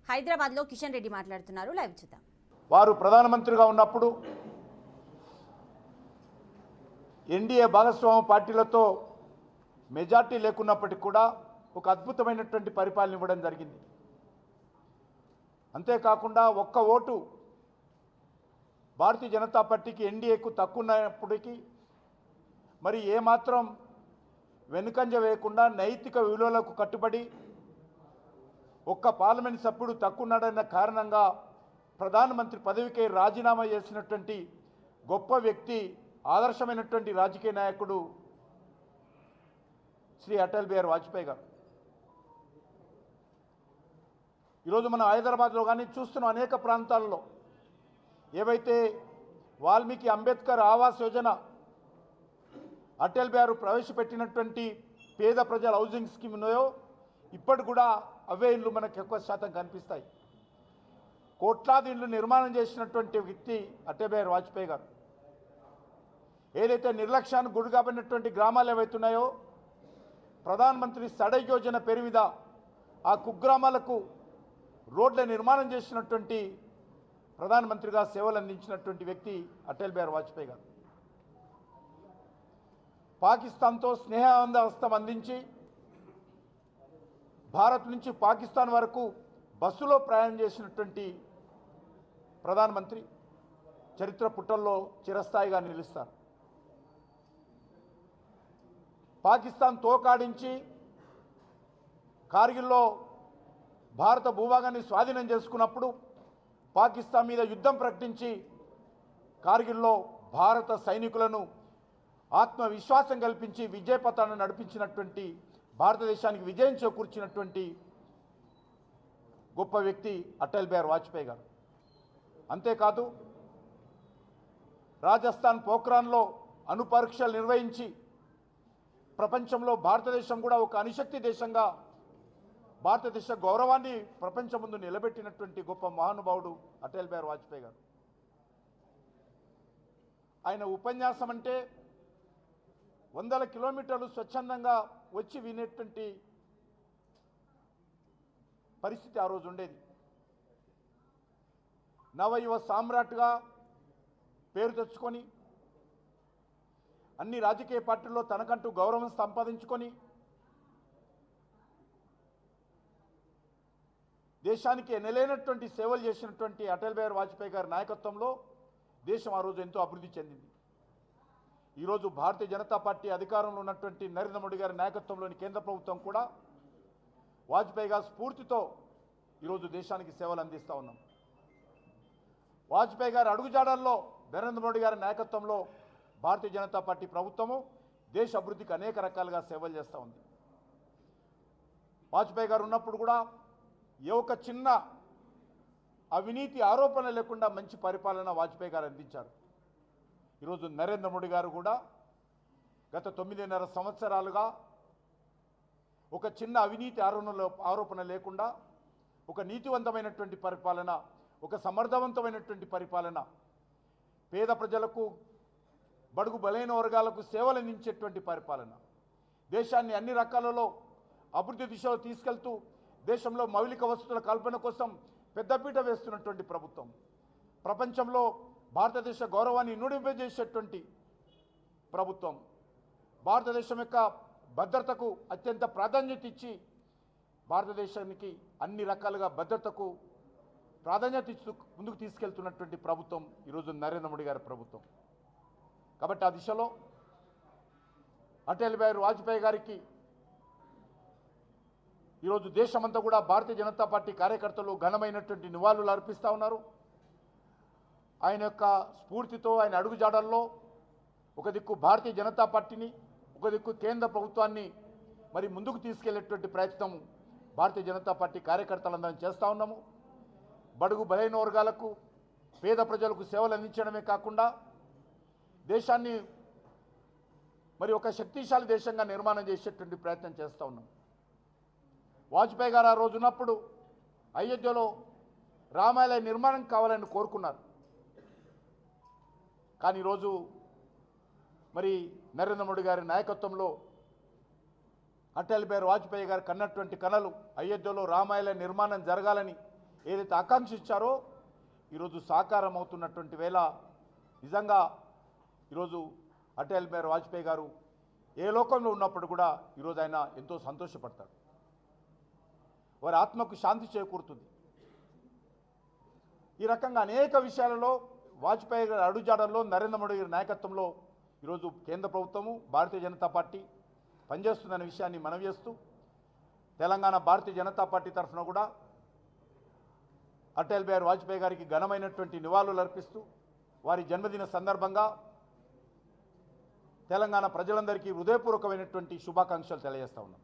హైదరాబాద్లో కిషన్ రెడ్డి మాట్లాడుతున్నారు. లైవ్ చూద్దాం. వారు ప్రధానమంత్రిగా ఉన్నప్పుడు ఎన్డీఏ భాగస్వామ్య పార్టీలతో మెజార్టీ లేకున్నప్పటికీ కూడా ఒక అద్భుతమైనటువంటి పరిపాలన ఇవ్వడం జరిగింది. అంతేకాకుండా ఒక్క ఓటు భారతీయ జనతా పార్టీకి ఎన్డీఏకు తక్కువ ఉన్నప్పటికీ మరి ఏమాత్రం వెనుకంజ వేయకుండా నైతిక విలువలకు కట్టుబడి ఒక్క పార్లమెంట్ సభ్యుడు తక్కువ ఉన్నాడన్న కారణంగా ప్రధానమంత్రి పదవికి రాజీనామా చేసినటువంటి గొప్ప వ్యక్తి, ఆదర్శమైనటువంటి రాజకీయ నాయకుడు శ్రీ అటల్ బిహారీ వాజ్పేయి గారు. ఈరోజు మనం హైదరాబాద్లో కానీ చూస్తున్నాం, అనేక ప్రాంతాల్లో ఏవైతే వాల్మీకి అంబేద్కర్ ఆవాస్ యోజన అటల్ బిహారీ ప్రవేశపెట్టినటువంటి పేద ప్రజల హౌసింగ్ స్కీమ్ ఉన్నాయో ఇప్పటి కూడా అవే ఇండ్లు మనకు ఎక్కువ శాతం కనిపిస్తాయి. కోట్లాది ఇండ్లు నిర్మాణం చేసినటువంటి వ్యక్తి అటల్ బిహారీ వాజ్పేయి గారు. ఏదైతే నిర్లక్ష్యానికి గురి కాబడినటువంటి గ్రామాలు ఏవైతున్నాయో ప్రధానమంత్రి సడక్ యోజన పేరు మీద ఆ కుగ్రామాలకు రోడ్ల నిర్మాణం చేసినటువంటి ప్రధానమంత్రిగా సేవలు అందించినటువంటి వ్యక్తి అటల్ బిహారీ వాజ్పేయి గారు. పాకిస్తాన్తో స్నేహహస్తం అందించి భారత్ నుంచి పాకిస్తాన్ వరకు బస్సులో ప్రయాణం చేసినటువంటి ప్రధానమంత్రి చరిత్ర పుటల్లో చిరస్థాయిగా నిలుస్తారు. పాకిస్తాన్ తోకాడించి కార్గిల్లో భారత భూభాగాన్ని స్వాధీనం చేసుకున్నప్పుడు పాకిస్తాన్ మీద యుద్ధం ప్రకటించి కార్గిల్లో భారత సైనికులను ఆత్మవిశ్వాసం కల్పించి విజయపథాన్ని నడిపించినటువంటి, భారతదేశానికి విజయం చేకూర్చినటువంటి గొప్ప వ్యక్తి అటల్ బిహారీ వాజ్పేయి గారు. అంతేకాదు రాజస్థాన్ పోఖ్రాన్లో అణు పరీక్షలు నిర్వహించి ప్రపంచంలో భారతదేశం కూడా ఒక అణుశక్తి దేశంగా భారతదేశ గౌరవాన్ని ప్రపంచం ముందు నిలబెట్టినటువంటి గొప్ప మహానుభావుడు అటల్ బిహారీ వాజ్పేయి గారు. ఆయన ఉపన్యాసం అంటే వందల కిలోమీటర్లు స్వచ్ఛందంగా వచ్చి వినేటువంటి పరిస్థితి ఆ రోజు ఉండేది. నవయువ సామ్రాట్గా పేరు తెచ్చుకొని అన్ని రాజకీయ పార్టీల్లో తనకంటూ గౌరవం సంపాదించుకొని దేశానికి ఎనలేనటువంటి సేవలు చేసినటువంటి అటల్ బిహారీ వాజ్పేయి గారి నాయకత్వంలో దేశం ఆ రోజు ఎంతో అభివృద్ధి చెందింది. ఈరోజు భారతీయ జనతా పార్టీ అధికారంలో ఉన్నటువంటి నరేంద్ర మోడీ గారి నాయకత్వంలోని కేంద్ర ప్రభుత్వం కూడా వాజ్పేయి గారి స్ఫూర్తితో ఈరోజు దేశానికి సేవలు అందిస్తూ ఉన్నాం. వాజ్పేయి గారి అడుగుజాడల్లో నరేంద్ర మోడీ గారి నాయకత్వంలో భారతీయ జనతా పార్టీ ప్రభుత్వము దేశ అభివృద్ధికి అనేక రకాలుగా సేవలు చేస్తూ ఉంది. వాజ్పేయి గారు ఉన్నప్పుడు కూడా ఏ ఒక్క చిన్న అవినీతి ఆరోపణ లేకుండా మంచి పరిపాలన వాజ్పేయి గారు అందించారు. ఈరోజు నరేంద్ర మోడీ గారు కూడా గత 9.5 సంవత్సరాలుగా ఒక చిన్న అవినీతి ఆరోపణ లేకుండా ఒక నీతివంతమైనటువంటి పరిపాలన, ఒక సమర్థవంతమైనటువంటి పరిపాలన, పేద ప్రజలకు బడుగు బలైన వర్గాలకు సేవలు అందించేటువంటి పరిపాలన, దేశాన్ని అన్ని రకాలలో అభివృద్ధి దిశలో తీసుకెళ్తూ దేశంలో మౌలిక వసతుల కల్పన కోసం పెద్దపీట వేస్తున్నటువంటి ప్రభుత్వం, ప్రపంచంలో భారతదేశ గౌరవాన్ని ఇనుడింపజేసేటువంటి ప్రభుత్వం, భారతదేశం యొక్క భద్రతకు అత్యంత ప్రాధాన్యత ఇచ్చి భారతదేశానికి అన్ని రకాలుగా భద్రతకు ప్రాధాన్యత ఇస్తూ ముందుకు తీసుకెళ్తున్నటువంటి ప్రభుత్వం ఈరోజు నరేంద్ర మోడీ గారి ప్రభుత్వం. కాబట్టి ఆ దిశలో అటల్ బిహారీ వాజ్పేయి గారికి ఈరోజు దేశమంతా కూడా భారతీయ జనతా పార్టీ కార్యకర్తలు ఘనమైనటువంటి నివాళులు అర్పిస్తూ ఉన్నారు. ఆయన యొక్క స్ఫూర్తితో, ఆయన అడుగుజాడల్లో ఒక దిక్కు భారతీయ జనతా పార్టీని, ఒక దిక్కు కేంద్ర ప్రభుత్వాన్ని మరి ముందుకు తీసుకెళ్లేటువంటి ప్రయత్నం భారతీయ జనతా పార్టీ కార్యకర్తలందరం చేస్తూ ఉన్నాము. బడుగు బలైన వర్గాలకు, పేద ప్రజలకు సేవలు అందించడమే కాకుండా దేశాన్ని మరి ఒక శక్తిశాలి దేశంగా నిర్మాణం చేసేటువంటి ప్రయత్నం చేస్తూ ఉన్నాం. వాజ్పేయి గారు ఆ రోజు ఉన్నప్పుడు అయోధ్యలో రామాలయ నిర్మాణం కావాలని కోరుకున్నారు. కానీ ఈరోజు మరి నరేంద్ర మోడీ గారి నాయకత్వంలో అటల్ బిహారీ వాజ్పేయి గారు కన్నటువంటి కలలు అయోధ్యలో రామాలయ నిర్మాణం జరగాలని ఏదైతే ఆకాంక్షించారో ఈరోజు సాకారం అవుతున్నటువంటి వేళ నిజంగా ఈరోజు అటల్ బిహారీ వాజ్పేయి గారు ఏ లోకంలో ఉన్నప్పుడు కూడా ఈరోజు ఆయన ఎంతో సంతోషపడతాడు. వారి ఆత్మకు శాంతి చేకూరుతుంది. ఈ రకంగా అనేక విషయాలలో వాజ్పేయి గారి అడుగుజాడల్లో నరేంద్ర మోడీ గారి నాయకత్వంలో ఈరోజు కేంద్ర ప్రభుత్వము భారతీయ జనతా పార్టీ పనిచేస్తుందనే విషయాన్ని మనవి చేస్తూ తెలంగాణ భారతీయ జనతా పార్టీ తరఫున కూడా అటల్ బిహారీ వాజ్పేయి గారికి ఘనమైనటువంటి నివాళులు అర్పిస్తూ వారి జన్మదిన సందర్భంగా తెలంగాణ ప్రజలందరికీ హృదయపూర్వకమైనటువంటి శుభాకాంక్షలు తెలియజేస్తా ఉన్నాం.